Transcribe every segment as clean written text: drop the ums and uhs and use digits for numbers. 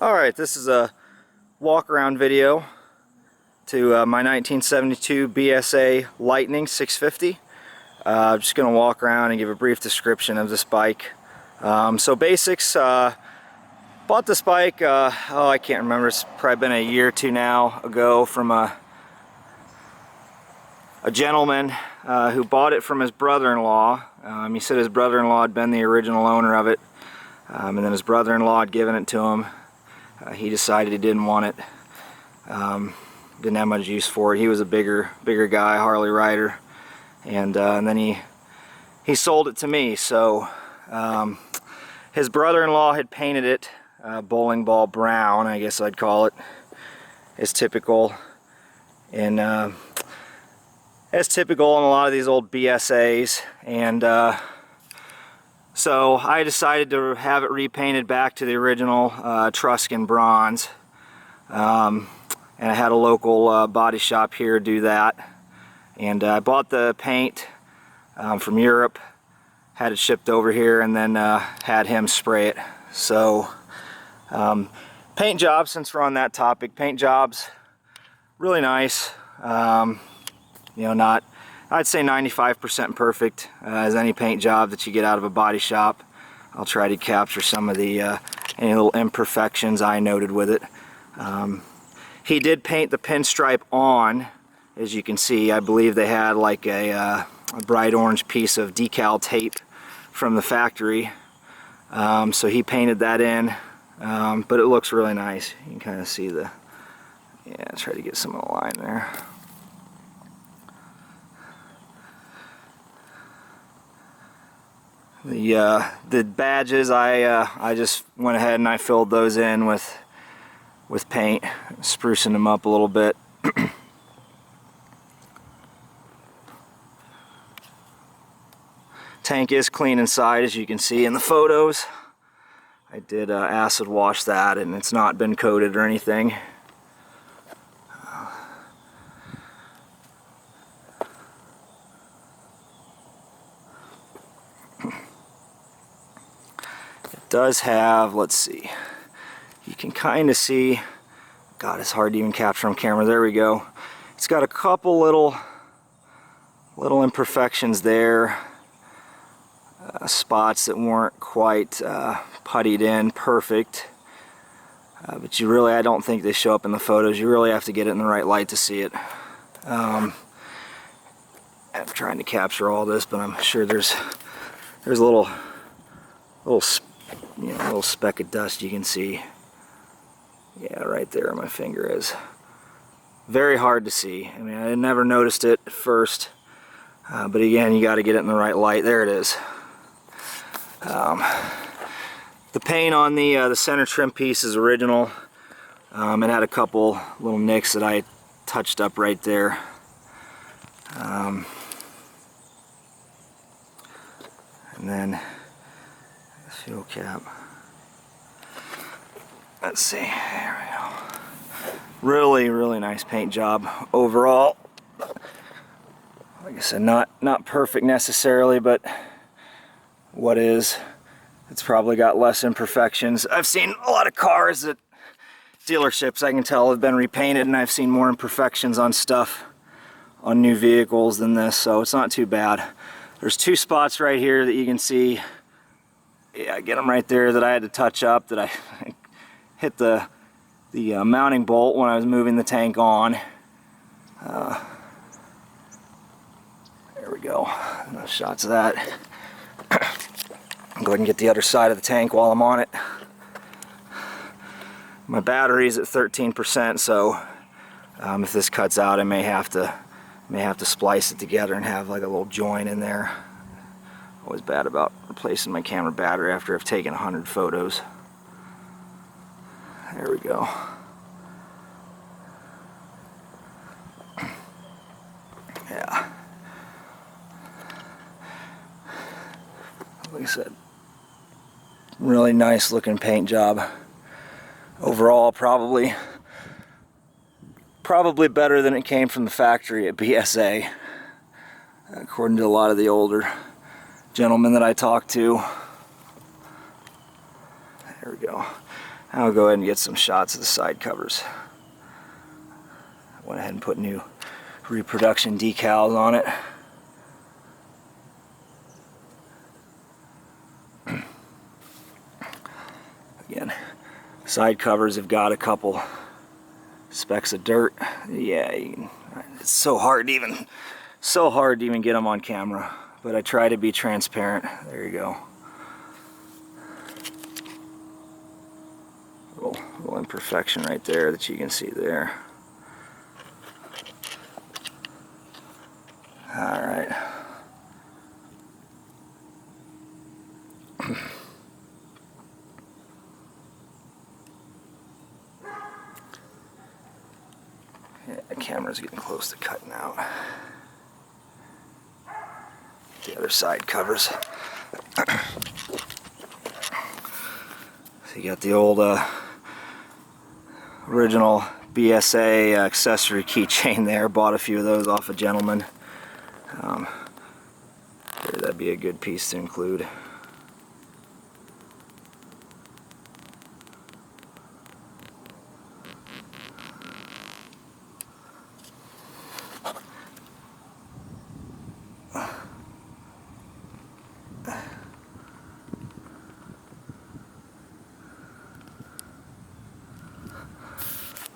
Alright, this is a walk around video to my 1972 BSA Lightning 650. I'm just going to walk around and give a brief description of this bike. So basics, bought this bike, I can't remember, it's probably been a year or two now ago from a gentleman who bought it from his brother-in-law. He said his brother-in-law had been the original owner of it, and then his brother-in-law had given it to him. He decided he didn't want it. Didn't have much use for it. He was a bigger guy, Harley rider, and then he sold it to me. So his brother-in-law had painted it bowling ball brown, I guess I'd call it, as typical in a lot of these old BSAs, and so I decided to have it repainted back to the original Etruscan bronze, and I had a local body shop here do that, and I bought the paint from Europe, had it shipped over here, and then had him spray it. So paint jobs, since we're on that topic, paint jobs really nice. You know, not, I'd say 95% perfect as any paint job that you get out of a body shop. I'll try to capture some of the any little imperfections I noted with it. He did paint the pinstripe on, as you can see. I believe they had like a bright orange piece of decal tape from the factory, so he painted that in, but it looks really nice. You can kind of see the, yeah, try to get some of the line there. The badges, I just went ahead and I filled those in with paint, sprucing them up a little bit. Tank is clean inside, as you can see in the photos. I did acid wash that, and it's not been coated or anything. Does have, let's see, you can kind of see, God, it's hard to even capture on camera. There we go. It's got a couple little imperfections there, spots that weren't quite puttied in perfect, but you really, I don't think they show up in the photos. You really have to get it in the right light to see it. I'm trying to capture all this, but I'm sure there's a little you know, a little speck of dust you can see. Yeah, right there my finger is. Very hard to see. I mean, I never noticed it at first, but again, you got to get it in the right light. There it is. The paint on the center trim piece is original. It had a couple little nicks that I touched up right there. And then fuel cap. Let's see, there we go. Really nice paint job overall. Like I said, not perfect necessarily, but what is, it's probably got less imperfections. I've seen a lot of cars at dealerships, I can tell, have been repainted, and I've seen more imperfections on stuff on new vehicles than this, so it's not too bad. There's two spots right here that you can see. Yeah, I get them right there that I had to touch up, that I hit the mounting bolt when I was moving the tank on. There we go. No shots of that. I'll go ahead and get the other side of the tank while I'm on it. My battery's at 13%, so if this cuts out, I may have to splice it together and have like a little joint in there. Always bad about replacing my camera battery after I've taken 100 photos. There we go. Yeah. Like I said, really nice looking paint job. Overall, probably better than it came from the factory at BSA, according to a lot of the older gentlemen that I talked to. There we go. I'll go ahead and get some shots of the side covers. Went ahead and put new reproduction decals on it. Again, side covers have got a couple specks of dirt. Yeah, it's so hard to even get them on camera, but I try to be transparent. There you go. Little imperfection right there that you can see there. All right. Yeah, the camera's getting close to cutting out. The other side covers. So you got the old original BSA accessory keychain there. Bought a few of those off a gentleman. That'd be a good piece to include.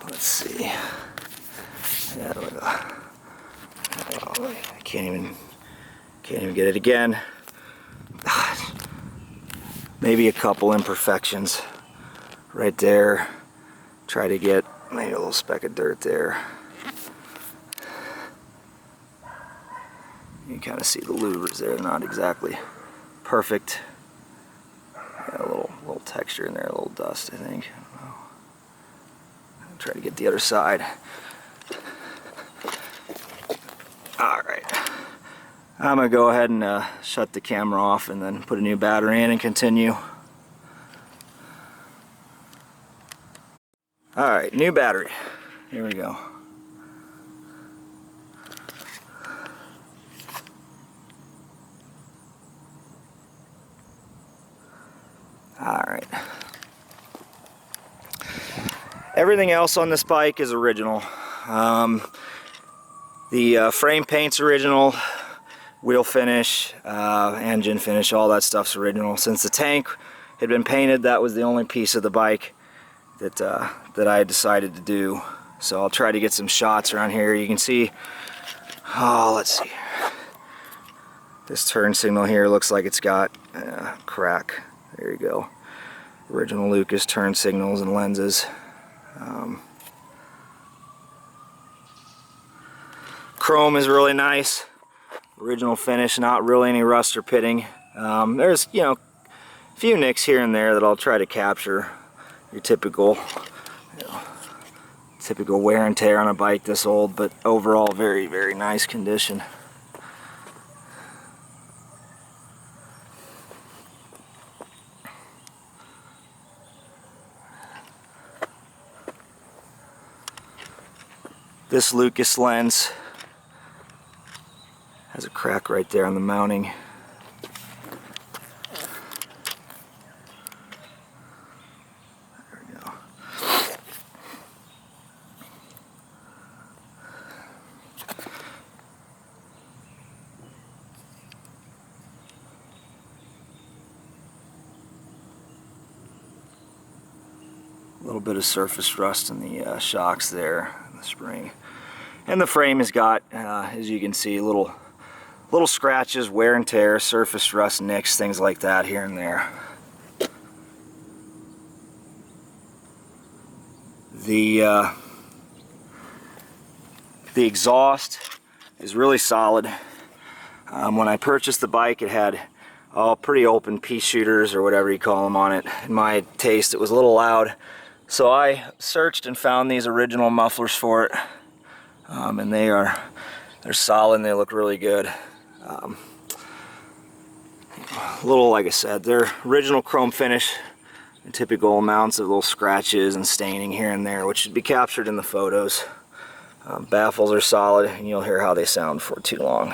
Let's see. Yeah, oh, I can't even get it again. Maybe a couple imperfections right there. Try to get maybe a little speck of dirt there. You can kind of see the louvers there, not exactly perfect. Got a little texture in there, a little dust, I think. I'll try to get the other side. Alright. I'm going to go ahead and shut the camera off and then put a new battery in and continue. Alright, new battery. Here we go. Alright. Everything else on this bike is original. The frame paint's original, wheel finish, engine finish, all that stuff's original. Since the tank had been painted, that was the only piece of the bike that I decided to do. So I'll try to get some shots around here. You can see, oh, let's see. This turn signal here looks like it's got a crack. There you go. Original Lucas turn signals and lenses. Chrome is really nice. Original finish, not really any rust or pitting. There's, you know, a few nicks here and there that I'll try to capture. Your typical, typical wear and tear on a bike this old, but overall very, very nice condition. This Lucas lens has a crack right there on the mounting. There we go. A little bit of surface rust in the shocks there, in the spring. And the frame has got, as you can see, little scratches, wear and tear, surface rust, nicks, things like that here and there. The exhaust is really solid. When I purchased the bike, it had pretty open pea shooters or whatever you call them on it. In my taste, it was a little loud. So I searched and found these original mufflers for it. And they're solid and they look really good. Little, like I said, they're original chrome finish, typical amounts of little scratches and staining here and there, which should be captured in the photos. Baffles are solid, and you'll hear how they sound for too long.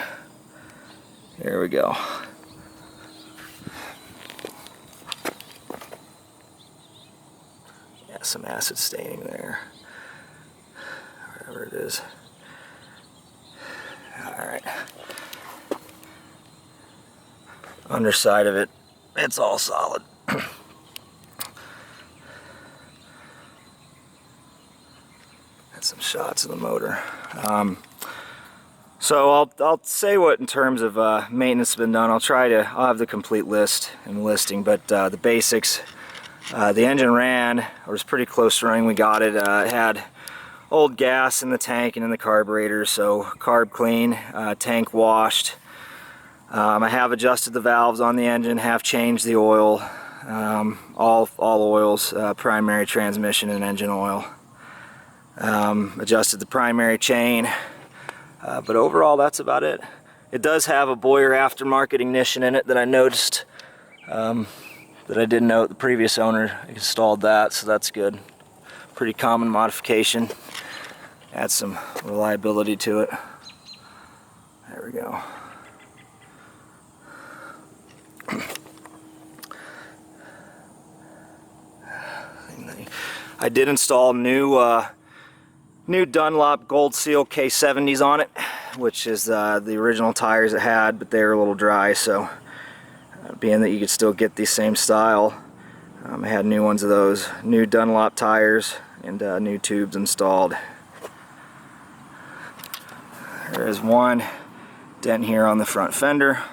There we go. Yeah, some acid staining there. Whatever it is. Alright. Underside of it, it's all solid. Got some shots of the motor. So I'll say what in terms of maintenance has been done. I'll have the complete list and listing, but the basics. The engine ran, or was pretty close to running. We got it. It had old gas in the tank and in the carburetor, so carb clean, tank washed. I have adjusted the valves on the engine, have changed the oil, all oils, primary, transmission, and engine oil. Adjusted the primary chain, but overall that's about it. It does have a Boyer aftermarket ignition in it that I noticed, that I didn't know the previous owner installed that, so that's good. Pretty common modification. Add some reliability to it. There we go. I did install new Dunlop Gold Seal K70s on it, which is the original tires it had, but they were a little dry, so being that you could still get the same style, I had new ones of those. New Dunlop tires and new tubes installed. There is one dent here on the front fender.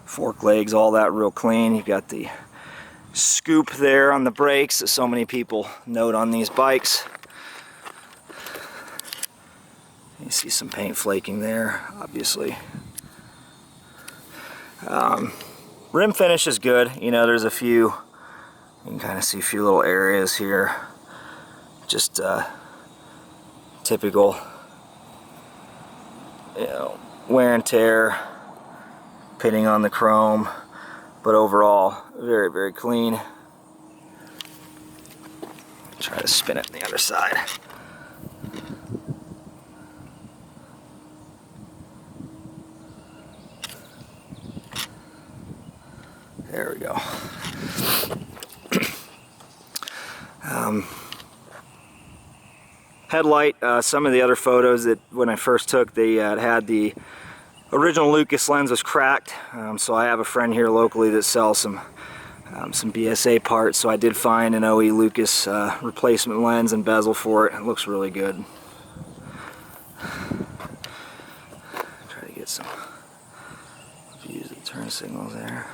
Fork legs, all that real clean. You've got the scoop there on the brakes that so many people note on these bikes. You see some paint flaking there, obviously. Rim finish is good. You know, there's a few, you can kind of see a few little areas here. Just typical, you know, wear and tear, pitting on the chrome, but overall very, very clean. Try to spin it on the other side. There we go. Headlight, some of the other photos that when I first took, they had the original Lucas lens was cracked, so I have a friend here locally that sells some BSA parts, so I did find an OE Lucas replacement lens and bezel for it. It looks really good. Try to get some views of the turn signals there.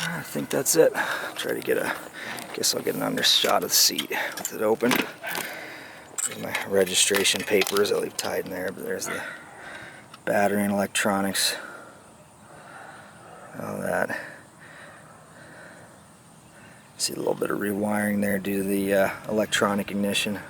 I think that's it. Try to get guess I'll get an under shot of the seat with it open. There's my registration papers I leave tied in there, but there's the battery and electronics. All that. See a little bit of rewiring there due to the electronic ignition.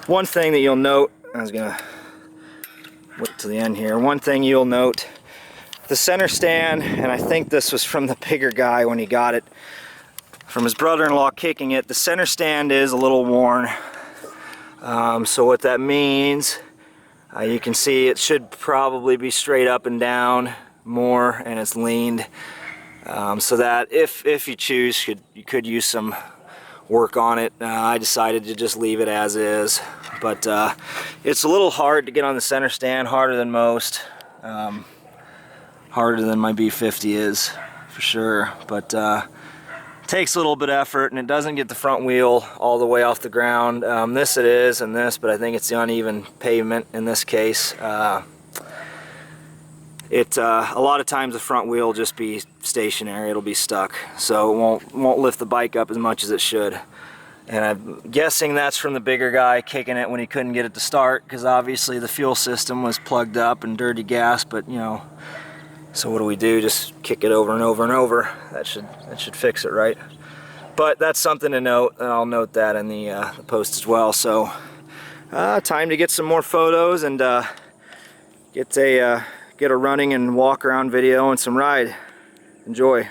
One thing that you'll note, I was gonna wait till the end here. One thing you'll note, the center stand, and I think this was from the bigger guy when he got it from his brother-in-law kicking it. The center stand is a little worn. So what that means, you can see it should probably be straight up and down more, and it's leaned. So that if you choose, you could use some work on it. I decided to just leave it as is, but it's a little hard to get on the center stand, harder than most, harder than my B50 is for sure, but takes a little bit of effort, and it doesn't get the front wheel all the way off the ground. This it is, and this, but I think it's the uneven pavement in this case. A lot of times the front wheel will just be stationary, it'll be stuck, so it won't lift the bike up as much as it should. And I'm guessing that's from the bigger guy kicking it when he couldn't get it to start, because obviously the fuel system was plugged up and dirty gas, but you know, so what do? Just kick it over and over and over. That should fix it, right? But that's something to note, and I'll note that in the post as well. So time to get some more photos and get a running and walk around video and some ride. Enjoy.